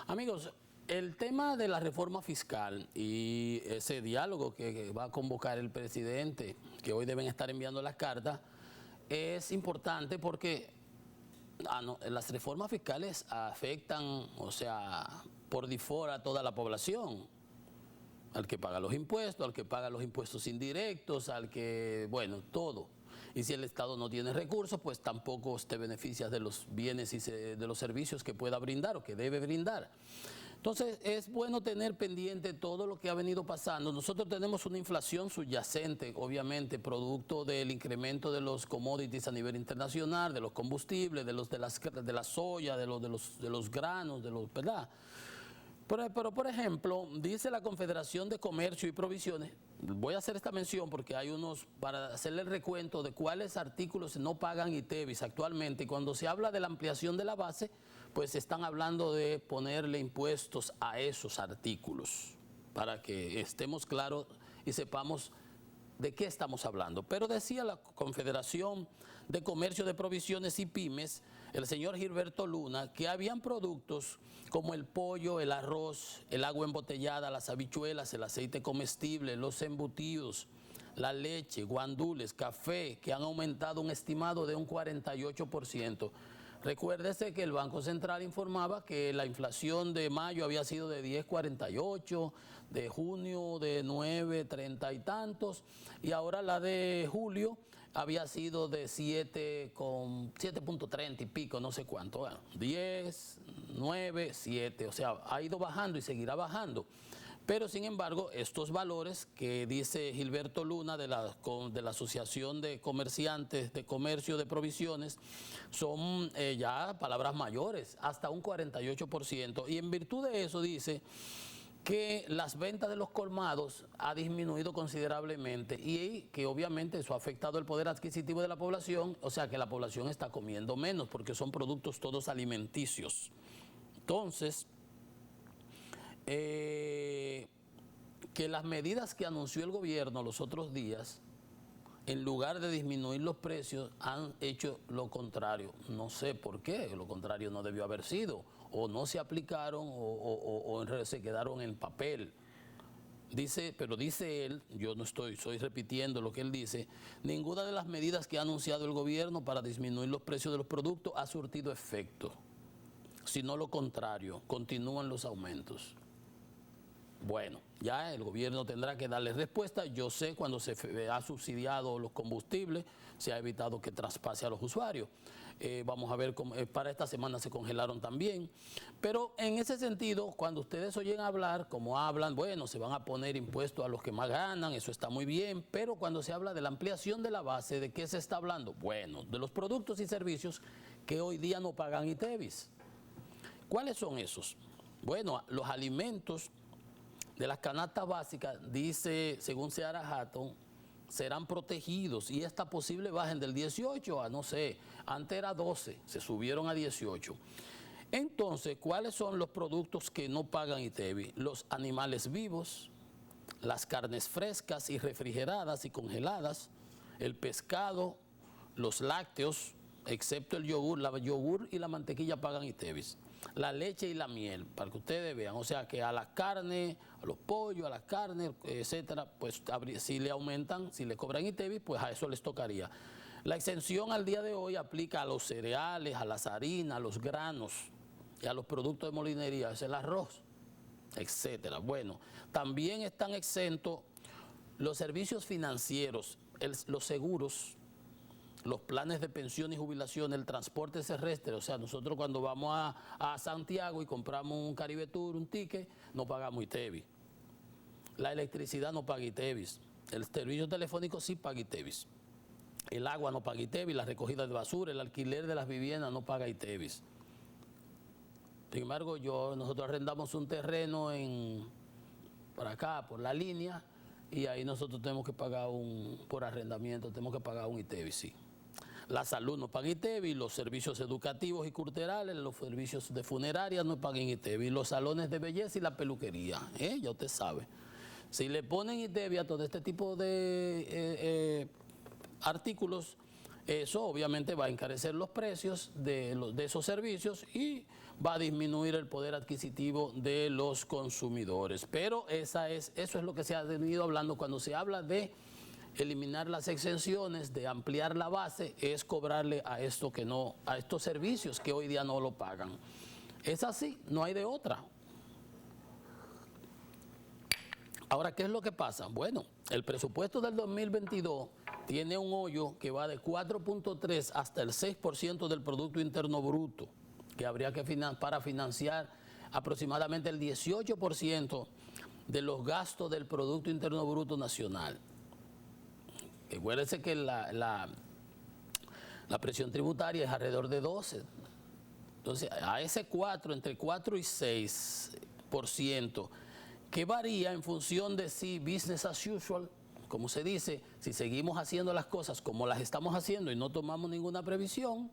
Amigos, el tema de la reforma fiscal y ese diálogo que va a convocar el presidente, que hoy deben estar enviando las cartas, es importante porque las reformas fiscales afectan, o sea, por default a toda la población. Al que paga los impuestos, al que paga los impuestos indirectos, al que, bueno, todo. Y si el Estado no tiene recursos, pues tampoco te beneficias de los bienes y de los servicios que pueda brindar o que debe brindar. Entonces, es bueno tener pendiente todo lo que ha venido pasando. Nosotros tenemos una inflación subyacente, obviamente, producto del incremento de los commodities a nivel internacional, de los combustibles, de la soya, de los granos, ¿verdad? Pero, por ejemplo, dice la Confederación de Comercio y Provisiones, voy a hacer esta mención porque hay unos, para hacerle el recuento de cuáles artículos no pagan ITEVIS actualmente, y cuando se habla de la ampliación de la base, pues están hablando de ponerle impuestos a esos artículos, para que estemos claros y sepamos de qué estamos hablando. Pero decía la Confederación de Comercio de Provisiones y Pymes, el señor Gilberto Luna, que habían productos como el pollo, el arroz, el agua embotellada, las habichuelas, el aceite comestible, los embutidos, la leche, guandules, café, que han aumentado un estimado de un 48%. Recuérdese que el Banco Central informaba que la inflación de mayo había sido de 10,48, de junio de 9,30 y tantos, y ahora la de julio había sido de 7,30 y pico, no sé cuánto, bueno, 10, 9, 7, o sea, ha ido bajando y seguirá bajando. Pero, sin embargo, estos valores que dice Gilberto Luna de la Asociación de Comerciantes de Comercio de Provisiones son ya palabras mayores, hasta un 48%. Y en virtud de eso dice que las ventas de los colmados ha disminuido considerablemente y que obviamente eso ha afectado el poder adquisitivo de la población, o sea que la población está comiendo menos porque son productos todos alimenticios. Entonces, que las medidas que anunció el gobierno los otros días, en lugar de disminuir los precios, han hecho lo contrario. No sé por qué, lo contrario no debió haber sido, o no se aplicaron o se quedaron en papel. Pero dice él, yo no estoy repitiendo lo que él dice, ninguna de las medidas que ha anunciado el gobierno para disminuir los precios de los productos ha surtido efecto, sino lo contrario, continúan los aumentos. Bueno, ya el gobierno tendrá que darle respuesta. Yo sé cuando se ha subsidiado los combustibles, se ha evitado que traspase a los usuarios. Vamos a ver, para esta semana se congelaron también. Pero en ese sentido, cuando ustedes oyen hablar, como hablan, bueno, se van a poner impuestos a los que más ganan, eso está muy bien. Pero cuando se habla de la ampliación de la base, ¿de qué se está hablando? Bueno, de los productos y servicios que hoy día no pagan ITEVIS. ¿Cuáles son esos? Bueno, los alimentos de las canastas básicas, dice, según Seara Hatton, serán protegidos y esta posible bajen del 18 a, no sé, antes era 12, se subieron a 18. Entonces, ¿cuáles son los productos que no pagan ITEVIS? Los animales vivos, las carnes frescas y refrigeradas y congeladas, el pescado, los lácteos, excepto el yogur, la yogur y la mantequilla pagan ITEVIS. La leche y la miel, para que ustedes vean, o sea que a las carnes, a los pollos, a las carnes, etcétera, pues si le aumentan, si le cobran ITEVIS, pues a eso les tocaría. La exención al día de hoy aplica a los cereales, a las harinas, a los granos y a los productos de molinería, es el arroz, etcétera. Bueno, también están exentos los servicios financieros, los seguros, los planes de pensión y jubilación, el transporte terrestre. O sea, nosotros cuando vamos a Santiago y compramos un Caribe Tour, un ticket, no pagamos ITEVIS. La electricidad no paga ITEVIS. El servicio telefónico sí paga ITEVIS. El agua no paga ITEVIS, la recogida de basura, el alquiler de las viviendas no paga ITEVIS. Sin embargo, nosotros arrendamos un terreno por acá, por la línea, y ahí nosotros tenemos que pagar por arrendamiento, tenemos que pagar un ITEVIS, sí. La salud no paga ITEVIS, los servicios educativos y culturales, los servicios de funeraria no pagan ITEVIS, los salones de belleza y la peluquería, ya usted sabe. Si le ponen ITEVIS a todo este tipo de artículos, Eso obviamente va a encarecer los precios de esos servicios y va a disminuir el poder adquisitivo de los consumidores. Pero eso es lo que se ha venido hablando cuando se habla de eliminar las exenciones, de ampliar la base, es cobrarle a estos servicios que hoy día no lo pagan. Es así, no hay de otra. Ahora, ¿qué es lo que pasa? Bueno, el presupuesto del 2022 tiene un hoyo que va de 4.3 hasta el 6% del Producto Interno Bruto, que habría que para financiar aproximadamente el 18% de los gastos del Producto Interno Bruto Nacional. Recuérdense que la presión tributaria es alrededor de 12%. Entonces, a ese 4, entre 4 y 6%, que varía en función de si business as usual, como se dice, si seguimos haciendo las cosas como las estamos haciendo y no tomamos ninguna previsión,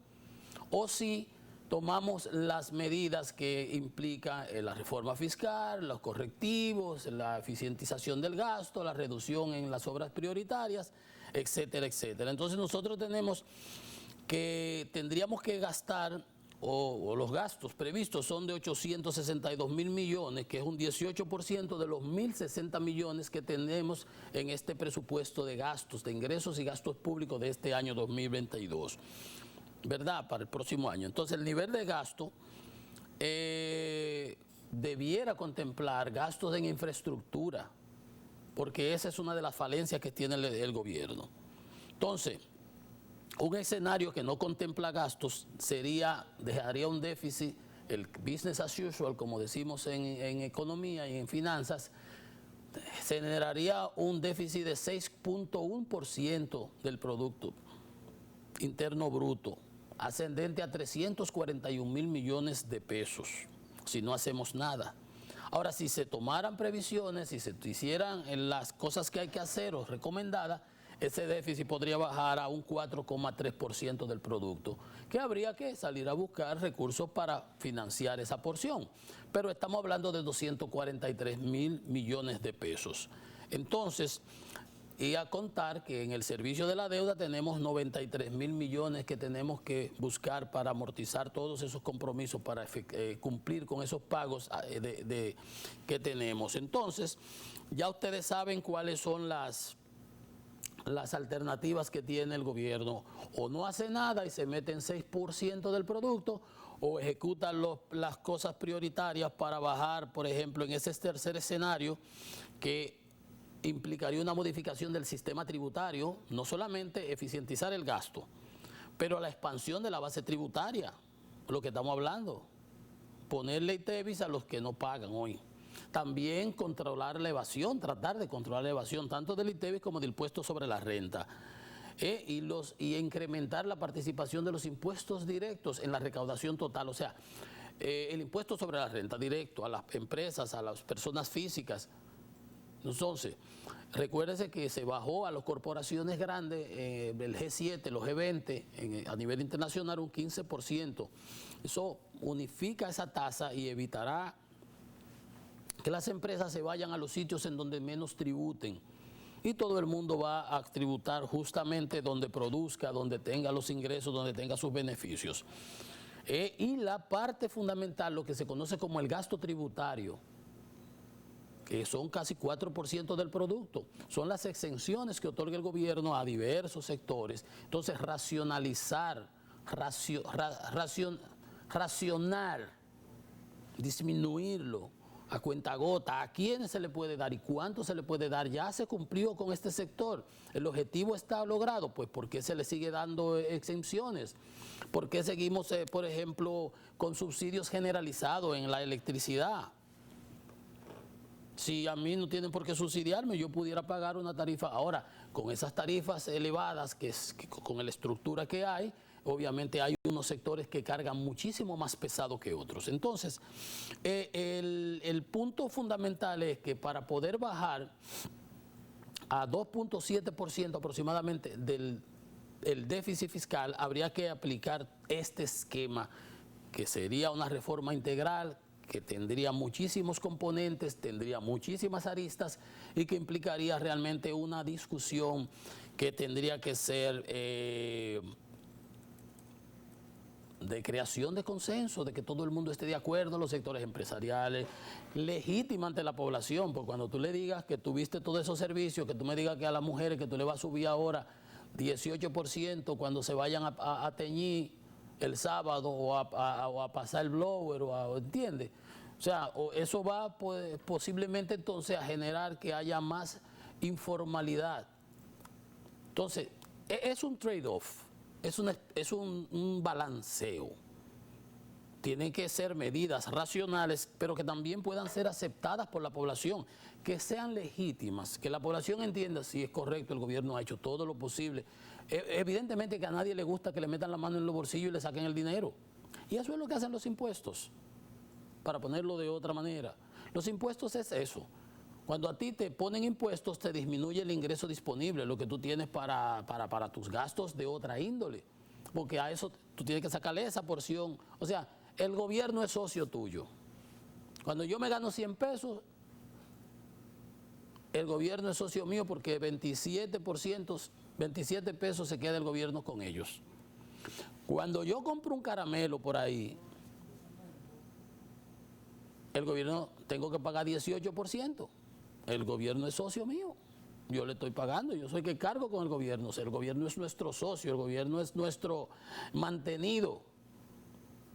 o si tomamos las medidas que implica la reforma fiscal, los correctivos, la eficientización del gasto, la reducción en las obras prioritarias, etcétera, etcétera. Entonces nosotros tendríamos que gastar, o los gastos previstos son de 862 mil millones, que es un 18% de los 1.060 millones que tenemos en este presupuesto de gastos, de ingresos y gastos públicos de este año 2022, ¿verdad? Para el próximo año. Entonces el nivel de gasto debiera contemplar gastos en infraestructura, porque esa es una de las falencias que tiene el gobierno. Entonces, un escenario que no contempla gastos dejaría un déficit, el business as usual, como decimos en economía y en finanzas, se generaría un déficit de 6.1% del Producto Interno Bruto, ascendente a 341 mil millones de pesos, si no hacemos nada. Ahora, si se tomaran previsiones, si se hicieran las cosas que hay que hacer o recomendadas, ese déficit podría bajar a un 4,3% del producto, que habría que salir a buscar recursos para financiar esa porción. Pero estamos hablando de 243 mil millones de pesos. Entonces, y a contar que en el servicio de la deuda tenemos 93 mil millones que tenemos que buscar para amortizar todos esos compromisos, para cumplir con esos pagos que tenemos. Entonces, ya ustedes saben cuáles son las alternativas que tiene el gobierno. O no hace nada y se mete en 6% del producto, o ejecuta las cosas prioritarias para bajar, por ejemplo, en ese tercer escenario, que implicaría una modificación del sistema tributario, no solamente eficientizar el gasto, pero la expansión de la base tributaria, lo que estamos hablando, ponerle ITEVIS a los que no pagan hoy. También controlar la evasión, tratar de controlar la evasión, tanto del ITEVIS como del impuesto sobre la renta. Y incrementar la participación de los impuestos directos en la recaudación total. O sea, el impuesto sobre la renta directo a las empresas, a las personas físicas. Entonces, recuérdese que se bajó a las corporaciones grandes, el G7, los G20, a nivel internacional un 15%. Eso unifica esa tasa y evitará que las empresas se vayan a los sitios en donde menos tributen. Y todo el mundo va a tributar justamente donde produzca, donde tenga los ingresos, donde tenga sus beneficios. Y la parte fundamental, lo que se conoce como el gasto tributario, que son casi 4% del producto, son las exenciones que otorga el gobierno a diversos sectores. Entonces, racionar, disminuirlo a cuentagota, a quiénes se le puede dar y cuánto se le puede dar. Ya se cumplió con este sector, el objetivo está logrado, pues ¿por qué se le sigue dando exenciones? ¿Por qué seguimos, por ejemplo, con subsidios generalizados en la electricidad? Si a mí no tienen por qué subsidiarme, yo pudiera pagar una tarifa. Ahora, con esas tarifas elevadas, con la estructura que hay, obviamente hay unos sectores que cargan muchísimo más pesado que otros. Entonces, el punto fundamental es que para poder bajar a 2.7% aproximadamente del déficit fiscal, habría que aplicar este esquema, que sería una reforma integral, que tendría muchísimos componentes, tendría muchísimas aristas y que implicaría realmente una discusión que tendría que ser de creación de consenso, de que todo el mundo esté de acuerdo, los sectores empresariales, legítima ante la población, porque cuando tú le digas que tuviste todos esos servicios, que tú me digas que a las mujeres que tú le vas a subir ahora 18% cuando se vayan a teñir el sábado o a pasar el blower, ¿entiendes? O sea, eso va pues, posiblemente entonces a generar que haya más informalidad. Entonces, es un trade-off, es un balanceo. Tienen que ser medidas racionales, pero que también puedan ser aceptadas por la población, que sean legítimas, que la población entienda si es correcto, el gobierno ha hecho todo lo posible. Evidentemente que a nadie le gusta que le metan la mano en los bolsillos y le saquen el dinero. Y eso es lo que hacen los impuestos, para ponerlo de otra manera. Los impuestos es eso. Cuando a ti te ponen impuestos, te disminuye el ingreso disponible, lo que tú tienes para tus gastos de otra índole. Porque a eso tú tienes que sacarle esa porción. O sea, el gobierno es socio tuyo. Cuando yo me gano 100 pesos, el gobierno es socio mío porque 27%, 27 pesos se queda el gobierno con ellos. Cuando yo compro un caramelo por ahí, el gobierno tengo que pagar 18%. El gobierno es socio mío. Yo le estoy pagando, yo soy que cargo con el gobierno. O sea, el gobierno es nuestro socio, el gobierno es nuestro mantenido.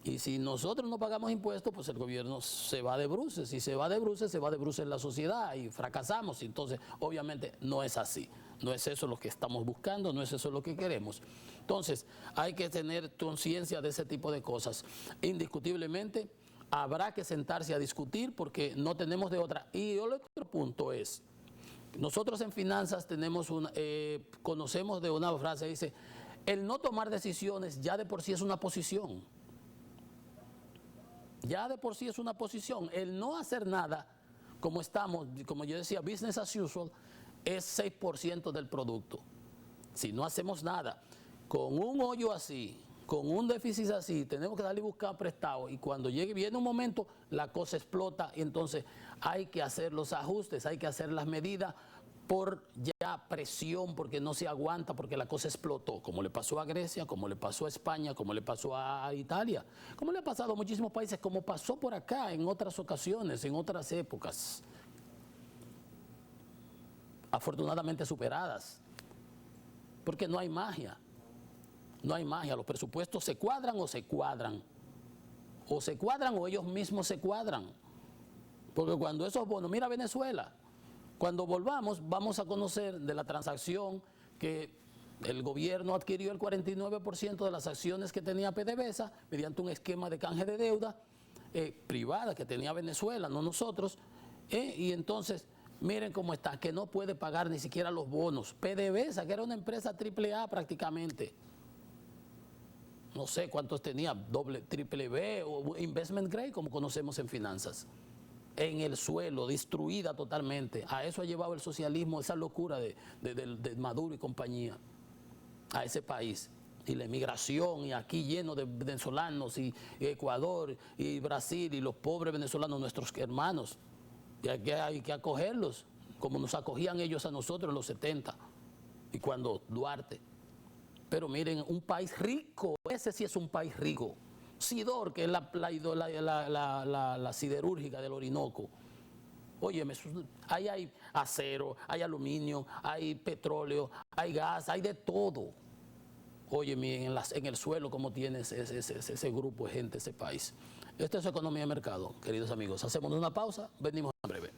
Y si nosotros no pagamos impuestos, pues el gobierno se va de bruces. Si se va de bruces, se va de bruces la sociedad y fracasamos. Entonces, obviamente, no es así. No es eso lo que estamos buscando, no es eso lo que queremos. Entonces, hay que tener conciencia de ese tipo de cosas. Indiscutiblemente, habrá que sentarse a discutir porque no tenemos de otra. Y el otro punto es, nosotros en finanzas conocemos de una frase que dice, el no tomar decisiones ya de por sí es una posición. Ya de por sí es una posición. El no hacer nada, como estamos, como yo decía, business as usual, es 6% del producto. Si no hacemos nada, con un hoyo así, con un déficit así, tenemos que darle y buscar prestado y cuando viene un momento, la cosa explota y entonces hay que hacer los ajustes, hay que hacer las medidas por ya presión, porque no se aguanta, porque la cosa explotó, como le pasó a Grecia, como le pasó a España, como le pasó a Italia, como le ha pasado a muchísimos países, como pasó por acá en otras ocasiones, en otras épocas, afortunadamente superadas, porque no hay magia. No hay magia, los presupuestos se cuadran o se cuadran. O se cuadran o ellos mismos se cuadran. Porque cuando esos bonos, mira Venezuela, cuando volvamos vamos a conocer de la transacción que el gobierno adquirió el 49% de las acciones que tenía PDVSA mediante un esquema de canje de deuda privada que tenía Venezuela, no nosotros, y entonces miren cómo está, que no puede pagar ni siquiera los bonos. PDVSA, que era una empresa AAA prácticamente, no sé cuántos tenía, triple B o investment grade, como conocemos en finanzas, en el suelo, destruida totalmente. A eso ha llevado el socialismo, esa locura de Maduro y compañía, a ese país. Y la emigración, y aquí lleno de venezolanos, y Ecuador, y Brasil, y los pobres venezolanos, nuestros hermanos. Y hay que acogerlos, como nos acogían ellos a nosotros en los 70, y cuando Duarte. Pero miren, un país rico, ese sí es un país rico. Sidor, que es la siderúrgica del Orinoco. Óyeme, ahí hay acero, hay aluminio, hay petróleo, hay gas, hay de todo. Óyeme, en el suelo, como tiene ese grupo de gente, ese país. Esto es economía de mercado, queridos amigos. Hacemos una pausa, venimos en breve.